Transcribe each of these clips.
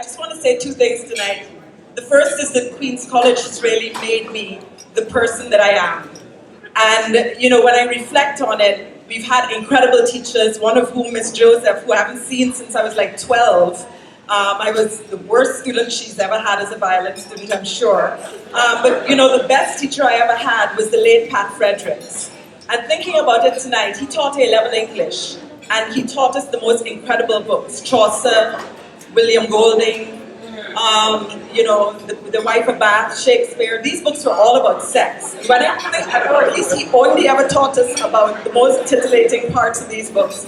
just want to say two things tonight. The first is that Queen's College has really made me the person that I am. And, you know, when I reflect on it, we've had incredible teachers, one of whom is Joseph, who I haven't seen since I was like 12. I was the worst student she's ever had as a violin student, I'm sure. But, you know, the best teacher I ever had was the late Pat Fredericks. And thinking about it tonight, he taught A-level English. And he taught us the most incredible books. Trotz, William Golding, you know, the Wife of Bath, Shakespeare. These books were all about sex. When I think, or at least he only ever taught us about the most titillating parts of these books.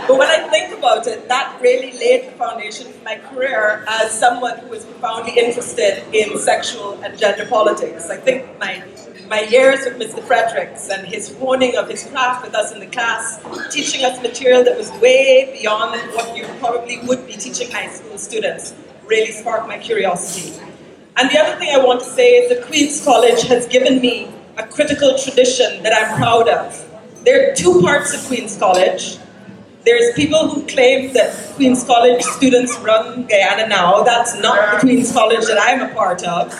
But when I think about it, that really laid the foundation for my career as someone who was profoundly interested in sexual and gender politics. I think my years with Mr. Fredericks and his honing of his craft with us in the class, teaching us material that was way beyond what you probably would be teaching high school students, really sparked my curiosity. And the other thing I want to say is that Queen's College has given me a critical tradition that I'm proud of. There are two parts of Queen's College. There's people who claim that Queen's College students run Guyana now. That's not the Queen's College that I'm a part of.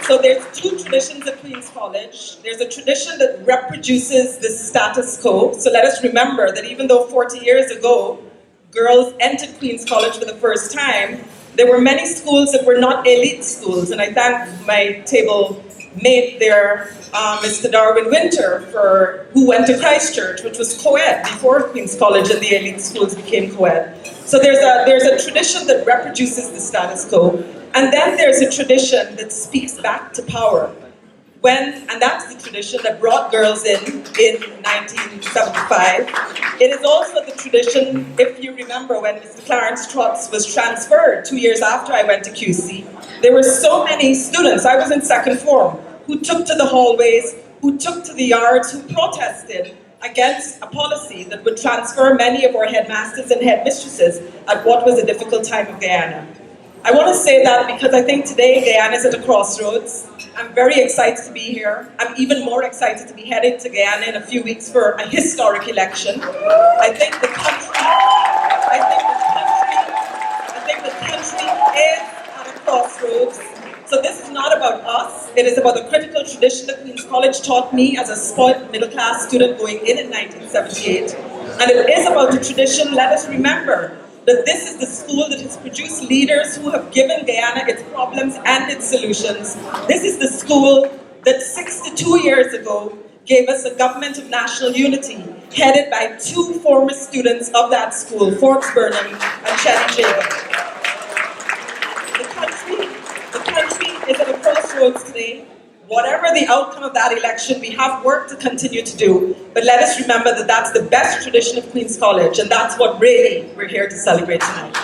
So there's two traditions at Queen's College. There's a tradition that reproduces the status quo. So let us remember that even though 40 years ago, girls entered Queen's College for the first time, there were many schools that were not elite schools. And I thank my table mate there, Mr. Darwin Winter, who went to Christchurch, which was co-ed before Queen's College and the elite schools became co-ed. So there's a tradition that reproduces the status quo. And then there's a tradition that speaks back to power. And that's the tradition that brought girls in 1975. It is also the tradition, if you remember, when Mr. Clarence Trotz was transferred 2 years after I went to QC, there were so many students, I was in second form, who took to the hallways, who took to the yards, who protested against a policy that would transfer many of our headmasters and headmistresses at what was a difficult time of Guyana. I want to say that because I think today Guyana is at a crossroads. I'm very excited to be here. I'm even more excited to be headed to Guyana in a few weeks for a historic election. I think the country is at a crossroads. So this is not about us. It is about the critical tradition that Queen's College taught me as a spoiled middle-class student going in 1978. And it is about the tradition, let us remember, that this is the school that has produced leaders who have given Guyana its problems and its solutions. This is the school that 62 years ago gave us a government of national unity, headed by two former students of that school, Forbes Burnham and Shelley Jacob. The country is at a crossroads today. Whatever the outcome of that election, we have work to continue to do. But let us remember that that's the best tradition of Queen's College, and that's what really we're here to celebrate tonight.